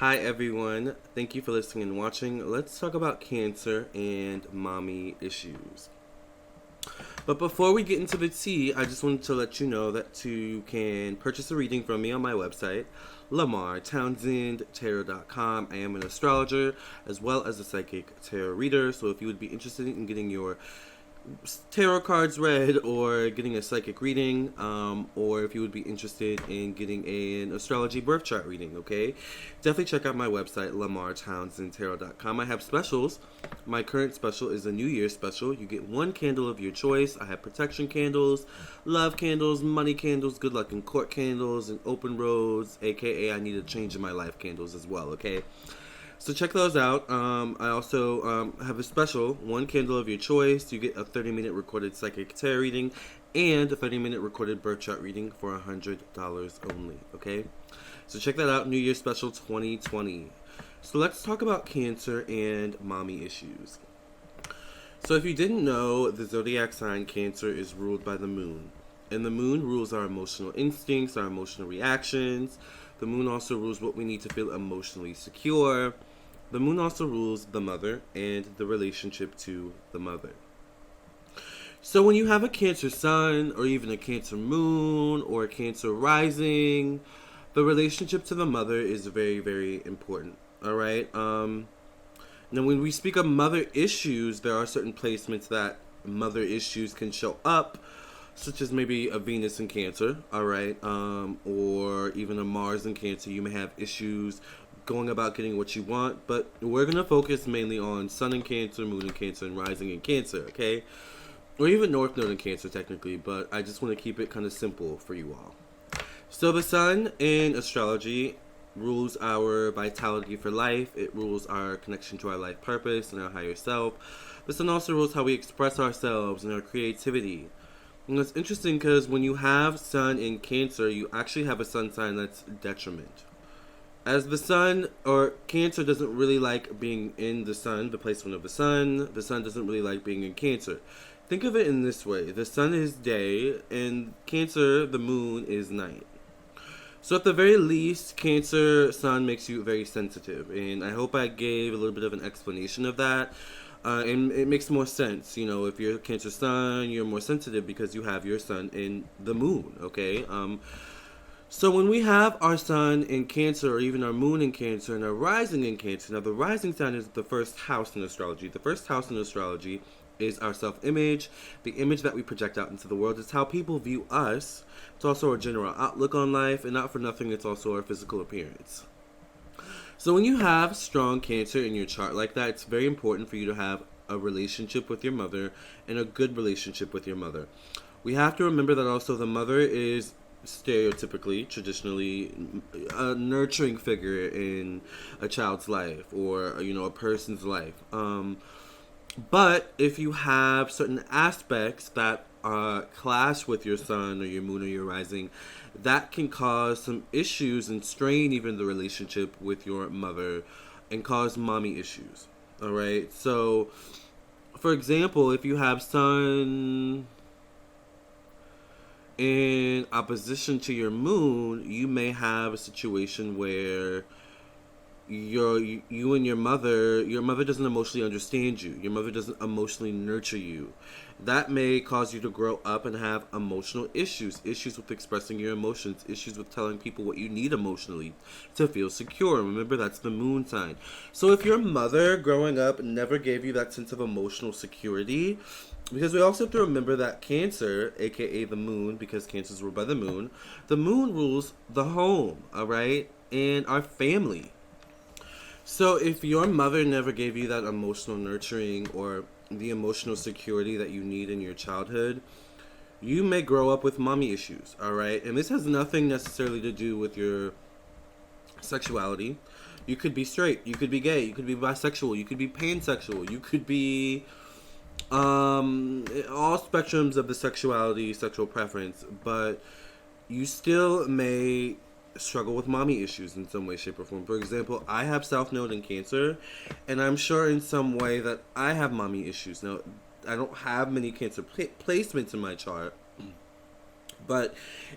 Hi everyone, thank you for listening and watching. Let's talk about cancer and mommy issues. But before we get into the tea, I just wanted to let you know that you can purchase a reading from me on my website, Lamarr Townsend Tarot.com. I am an astrologer as well as a psychic tarot reader, so if you would be interested in getting your tarot cards read or getting a psychic reading, or if you would be interested in getting an astrology birth chart reading, okay, definitely check out my website, lamarrtownsendtarot.com. I have specials. My current special is a New Year's special. You get one candle of your choice. I have protection candles, love candles, money candles, good luck in court candles, and open roads, aka I need a change in my life candles as well, okay. So check those out. I also have a special, one candle of your choice. You get a 30-minute recorded psychic tarot reading and a 30-minute recorded birth chart reading for $100 only, okay? So check that out, New Year's Special 2020. So let's talk about cancer and mommy issues. So if you didn't know, the zodiac sign Cancer is ruled by the moon. And the moon rules our emotional instincts, our emotional reactions. The moon also rules what we need to feel emotionally secure. The moon also rules the mother and the relationship to the mother. So when you have a Cancer sun or even a Cancer moon or a Cancer rising, the relationship to the mother is very, very important. All right. Now, when we speak of mother issues, there are certain placements that mother issues can show up, such as maybe a Venus in Cancer, all right, or even a Mars in Cancer. You may have issues going about getting what you want, but we're going to focus mainly on Sun in Cancer, Moon in Cancer, and Rising in Cancer, okay? Or even North Node in Cancer, technically, but I just want to keep it kind of simple for you all. So the Sun in astrology rules our vitality for life. It rules our connection to our life purpose and our higher self. The Sun also rules how we express ourselves and our creativity. And it's interesting because when you have Sun in Cancer, you actually have a Sun sign that's detriment. As the Sun, or Cancer doesn't really like being in the Sun, the placement of the Sun doesn't really like being in Cancer. Think of it in this way. The Sun is day, and Cancer, the Moon, is night. So at the very least, Cancer Sun makes you very sensitive, and I hope I gave a little bit of an explanation of that. And it makes more sense, you know, if you're Cancer Sun, you're more sensitive because you have your Sun in the Moon, okay? So when we have our Sun in Cancer, or even our Moon in Cancer, and our Rising in Cancer, now the rising sign is the first house in astrology. The first house in astrology is our self-image, the image that we project out into the world. It's how people view us. It's also our general outlook on life, and not for nothing, it's also our physical appearance. So when you have strong Cancer in your chart like that, it's very important for you to have a relationship with your mother and a good relationship with your mother. We have to remember that also the mother is stereotypically, traditionally, a nurturing figure in a child's life or, you know, a person's life. But if you have certain aspects that clash with your Sun or your Moon or your Rising, that can cause some issues and strain even the relationship with your mother and cause mommy issues. All right. So, for example, if you have Sun in opposition to your Moon, you may have a situation where you and your mother doesn't emotionally understand you. Your mother doesn't emotionally nurture you. That may cause you to grow up and have emotional issues with expressing your emotions, issues with telling people what you need emotionally to feel secure. Remember, that's the Moon sign. So if your mother growing up never gave you that sense of emotional security, because we also have to remember that Cancer, aka the Moon, because Cancer is ruled by the Moon rules the home, all right, and our family. So if your mother never gave you that emotional nurturing or the emotional security that you need in your childhood, you may grow up with mommy issues, all right? And this has nothing necessarily to do with your sexuality. You could be straight, you could be gay, you could be bisexual, you could be pansexual, you could be all spectrums of the sexuality, sexual preference, but you still may struggle with mommy issues in some way, shape, or form. For example, I have South Node in Cancer, and I'm sure in some way that I have mommy issues. Now, I don't have many Cancer placements in my chart, But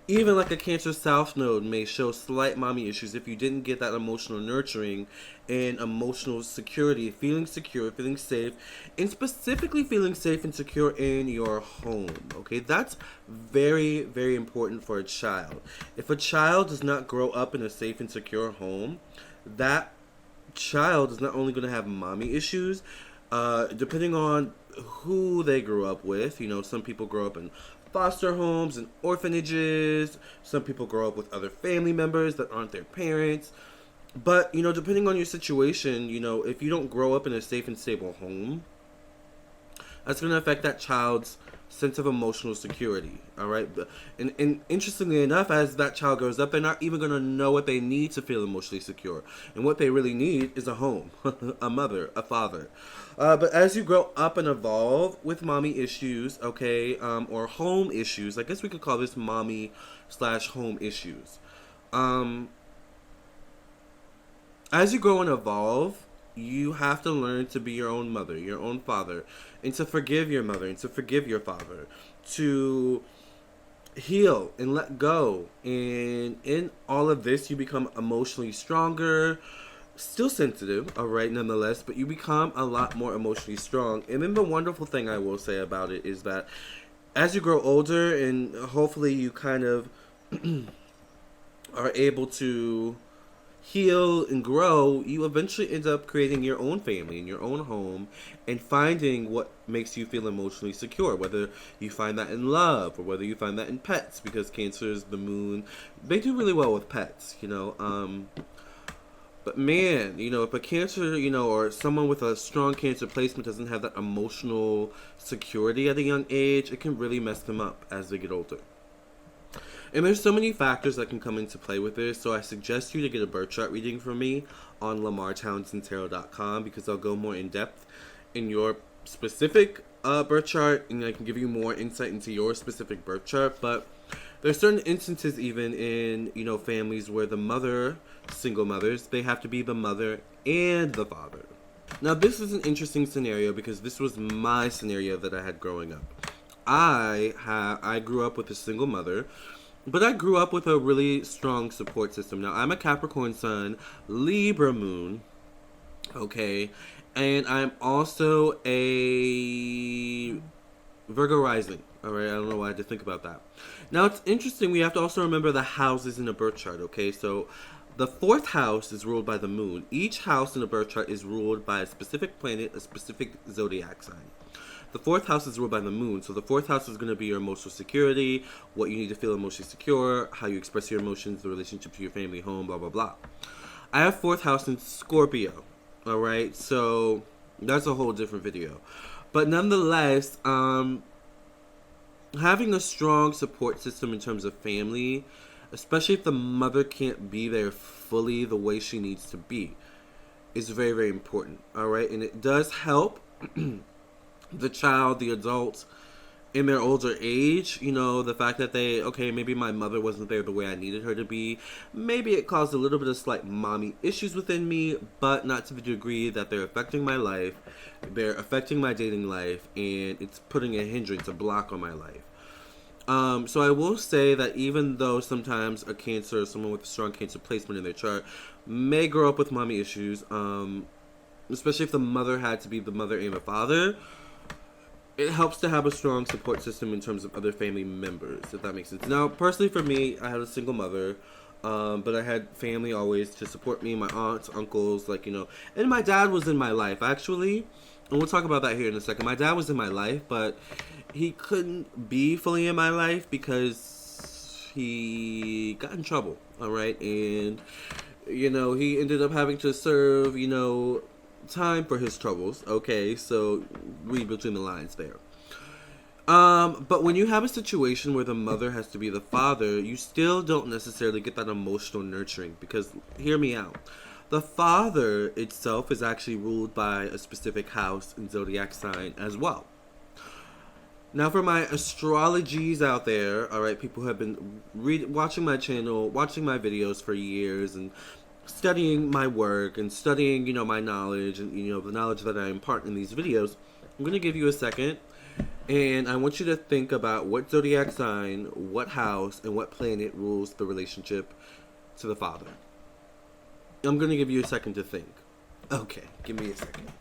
even like a Cancer South node may show slight mommy issues if you didn't get that emotional nurturing and emotional security, feeling secure, feeling safe, and specifically feeling safe and secure in your home. Okay, that's very, very important for a child. If a child does not grow up in a safe and secure home, that child is not only going to have mommy issues, depending on who they grew up with. You know, some people grow up in foster homes and orphanages. Some people grow up with other family members that aren't their parents. But, you know, depending on your situation, you know, if you don't grow up in a safe and stable home, that's going to affect that child's sense of emotional security. All right. And interestingly enough, as that child grows up, they're not even going to know what they need to feel emotionally secure. And what they really need is a home, a mother, a father. But as you grow up and evolve with mommy issues, okay, or home issues, I guess we could call this mommy/home issues. Um, as you grow and evolve, you have to learn to be your own mother, your own father, and to forgive your mother and to forgive your father, to heal and let go. And in all of this, you become emotionally stronger, still sensitive, all right, nonetheless, but you become a lot more emotionally strong. And then the wonderful thing I will say about it is that as you grow older and hopefully you kind of are able to heal and grow, you eventually end up creating your own family in your own home and finding what makes you feel emotionally secure, whether you find that in love or whether you find that in pets, because Cancers, the moon, they do really well with pets, you know. But man, you know, if a Cancer, you know, or someone with a strong Cancer placement doesn't have that emotional security at a young age, it can really mess them up as they get older. And there's so many factors that can come into play with this, so I suggest you to get a birth chart reading from me on LamarrTownsendTarot.com, because I'll go more in depth in your specific birth chart, and I can give you more insight into your specific birth chart. But there's certain instances even in, you know, families where the mother, single mothers, they have to be the mother and the father. Now this is an interesting scenario because this was my scenario that I had growing up. I grew up with a single mother, but I grew up with a really strong support system. Now, I'm a Capricorn sun, Libra moon, okay, and I'm also a Virgo rising, all right? I don't know why I had to think about that. Now, it's interesting. We have to also remember the houses in a birth chart, okay? So, the fourth house is ruled by the moon. Each house in a birth chart is ruled by a specific planet, a specific zodiac sign. The fourth house is ruled by the moon, so the fourth house is going to be your emotional security, what you need to feel emotionally secure, how you express your emotions, the relationship to your family, home, blah, blah, blah. I have fourth house in Scorpio, all right? So that's a whole different video. But nonetheless, having a strong support system in terms of family, especially if the mother can't be there fully the way she needs to be, is very, very important, all right? And it does help the child, the adult, in their older age, you know, the fact that they, okay, maybe my mother wasn't there the way I needed her to be. Maybe it caused a little bit of slight mommy issues within me, but not to the degree that they're affecting my life, they're affecting my dating life, and it's putting a hindrance, a block on my life. So I will say that even though sometimes a Cancer, someone with a strong Cancer placement in their chart, may grow up with mommy issues, especially if the mother had to be the mother and the father, it helps to have a strong support system in terms of other family members, if that makes sense. Now, personally for me, I had a single mother, but I had family always to support me, my aunts, uncles, like, you know, and my dad was in my life, actually, and we'll talk about that here in a second. My dad was in my life, but he couldn't be fully in my life because he got in trouble, all right, and, you know, he ended up having to serve, you know, time for his troubles, okay? So read between the lines there. But when you have a situation where the mother has to be the father, you still don't necessarily get that emotional nurturing, because hear me out. The father itself is actually ruled by a specific house and zodiac sign as well. Now, for my astrologies out there, all right, people who have been watching my channel, watching my videos for years, and studying my work and studying, you know, my knowledge and, you know, the knowledge that I impart in these videos, I'm going to give you a second And I want you to think about what zodiac sign, what house, and what planet rules the relationship to the father. I'm going to give you a second to think. Okay, give me a second.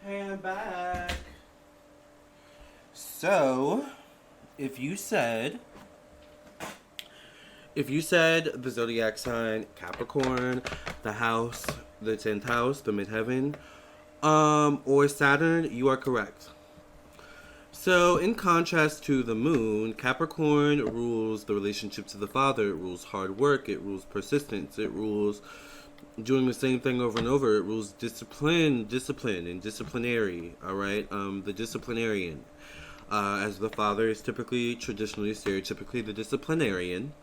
Hey, I'm back. So, if you said the zodiac sign Capricorn, the house, the 10th house, the midheaven, or Saturn, you are correct. So, in contrast to the moon, Capricorn rules the relationship to the father. It rules hard work. It rules persistence. It rules doing the same thing over and over. It rules discipline, and disciplinary. All right, the disciplinarian, as the father is typically, traditionally, stereotypically the disciplinarian,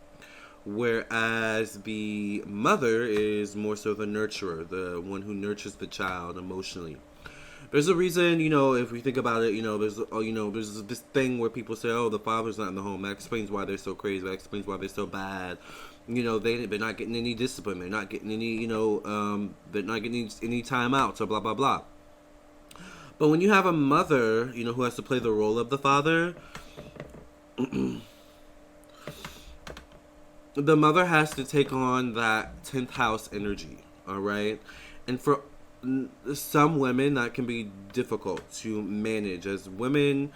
whereas the mother is more so the nurturer, the one who nurtures the child emotionally. There's a reason, if we think about it, there's this thing where people say, oh, the father's not in the home. That explains why they're so crazy. That explains why they're so bad. They're not getting any discipline. They're not getting any, they're not getting any time out. So blah blah blah. But when you have a mother, who has to play the role of the father, the mother has to take on that 10th house energy. All right, and for some women that can be difficult to manage. As women,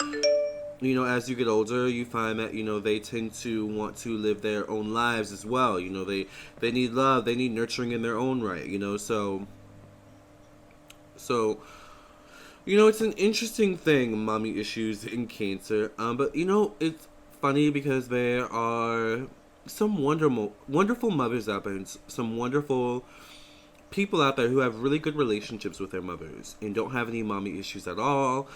as you get older, you find that they tend to want to live their own lives as well. They need love, they need nurturing in their own right. So it's an interesting thing, mommy issues in Cancer. But it's funny because there are some wonderful mothers out there, and some wonderful people out there who have really good relationships with their mothers and don't have any mommy issues at all.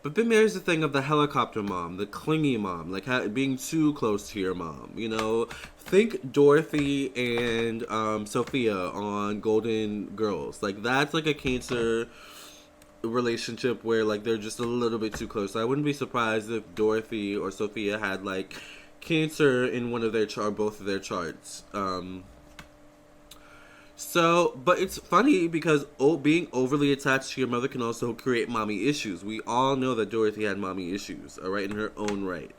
But then there's the thing of the helicopter mom, the clingy mom, like being too close to your mom. Think Dorothy and Sophia on Golden Girls. Like that's like a Cancer relationship where like they're just a little bit too close. I wouldn't be surprised if Dorothy or Sophia had like Cancer in one of their both of their charts. But it's funny because being overly attached to your mother can also create mommy issues. We all know that Dorothy had mommy issues, all right, in her own right.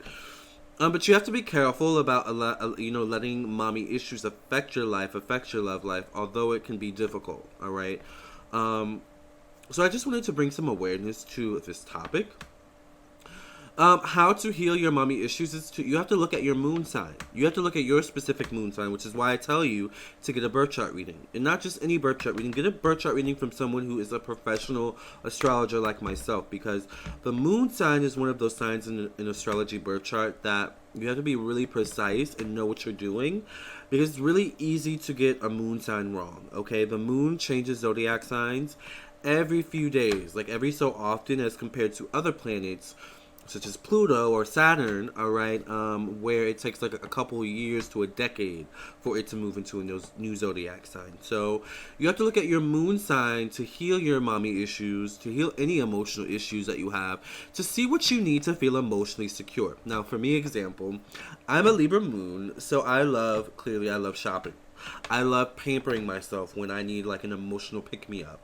But you have to be careful about letting mommy issues affect your life, affect your love life, although it can be difficult, all right. So I just wanted to bring some awareness to this topic. How to heal your mommy issues is you have to look at your moon sign. You have to look at your specific moon sign, which is why I tell you to get a birth chart reading. And not just any birth chart reading. Get a birth chart reading from someone who is a professional astrologer like myself, because the moon sign is one of those signs in an astrology birth chart that you have to be really precise and know what you're doing, because it's really easy to get a moon sign wrong, okay? The moon changes zodiac signs every few days, like every so often, as compared to other planets such as Pluto or Saturn, all right, where it takes like a couple of years to a decade for it to move into a new zodiac sign. So you have to look at your moon sign to heal your mommy issues, to heal any emotional issues that you have, to see what you need to feel emotionally secure. Now, for me, example, I'm a Libra moon, so I love shopping. I love pampering myself when I need like an emotional pick-me-up.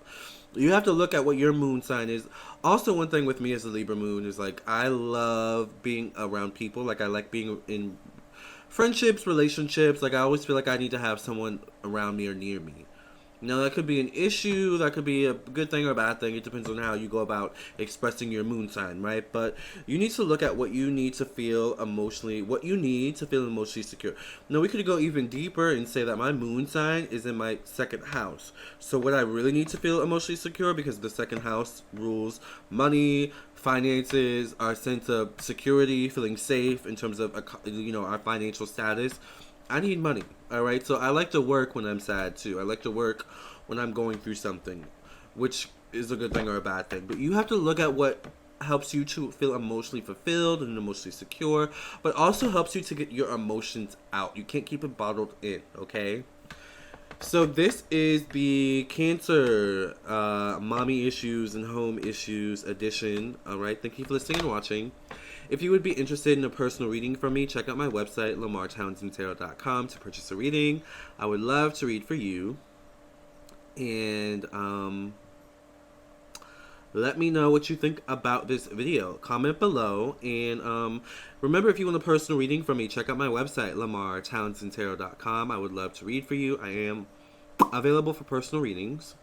You have to look at what your moon sign is. Also, one thing with me as a Libra moon is like I love being around people. Like I like being in friendships, relationships. Like I always feel like I need to have someone around me or near me. Now, that could be an issue, that could be a good thing or a bad thing. It depends on how you go about expressing your moon sign, right? But you need to look at what you need to feel emotionally, what you need to feel emotionally secure. Now, we could go even deeper and say that my moon sign is in my second house. So, what I really need to feel emotionally secure, because the second house rules money, finances, our sense of security, feeling safe in terms of, our financial status. I need money, all right? So I like to work when I'm sad too. I like to work when I'm going through something, which is a good thing or a bad thing. But you have to look at what helps you to feel emotionally fulfilled and emotionally secure, but also helps you to get your emotions out. You can't keep it bottled in, okay? So this is the Cancer Mommy Issues and Home Issues edition. All right, thank you for listening and watching. If you would be interested in a personal reading from me, check out my website, lamarrtownsendtarot.com, to purchase a reading. I would love to read for you. And let me know what you think about this video. Comment below. And remember, if you want a personal reading from me, check out my website, lamarrtownsendtarot.com. I would love to read for you. I am available for personal readings.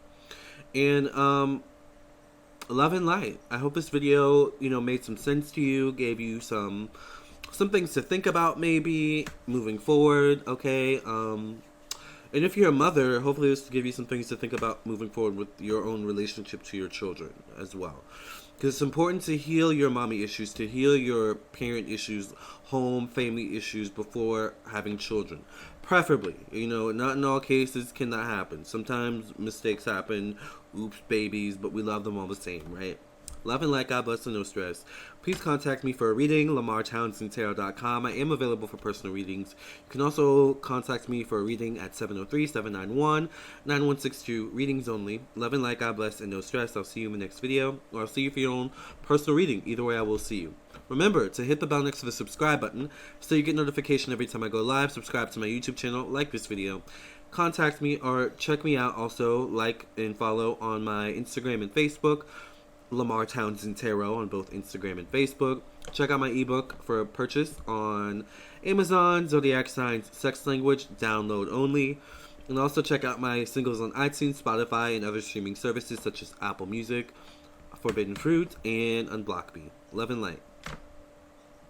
And love and light. I hope this video, made some sense to you, gave you some things to think about maybe moving forward, okay? And if you're a mother, hopefully this will give you some things to think about moving forward with your own relationship to your children as well. Because it's important to heal your mommy issues, to heal your parent issues, home, family issues before having children. Preferably, not in all cases can that happen. Sometimes mistakes happen, oops, babies, but we love them all the same, right? Love and light, God bless, and no stress. Please contact me for a reading, lamarrtownsendtarot.com. I am available for personal readings. You can also contact me for a reading at 703-791-9162. Readings only. Love and light, God bless, and no stress. I'll see you in the next video, or I'll see you for your own personal reading. Either way, I will see you. Remember to hit the bell next to the subscribe button so you get notification every time I go live. Subscribe to my YouTube channel, like this video. Contact me or check me out also, like and follow on my Instagram and Facebook, Lamarr Townsend Tarot on both Instagram and Facebook. Check out my ebook for purchase on Amazon, Zodiac Signs, Sex Language, download only. And also check out my singles on iTunes, Spotify, and other streaming services such as Apple Music, Forbidden Fruit, and Unblock Me. Love and light.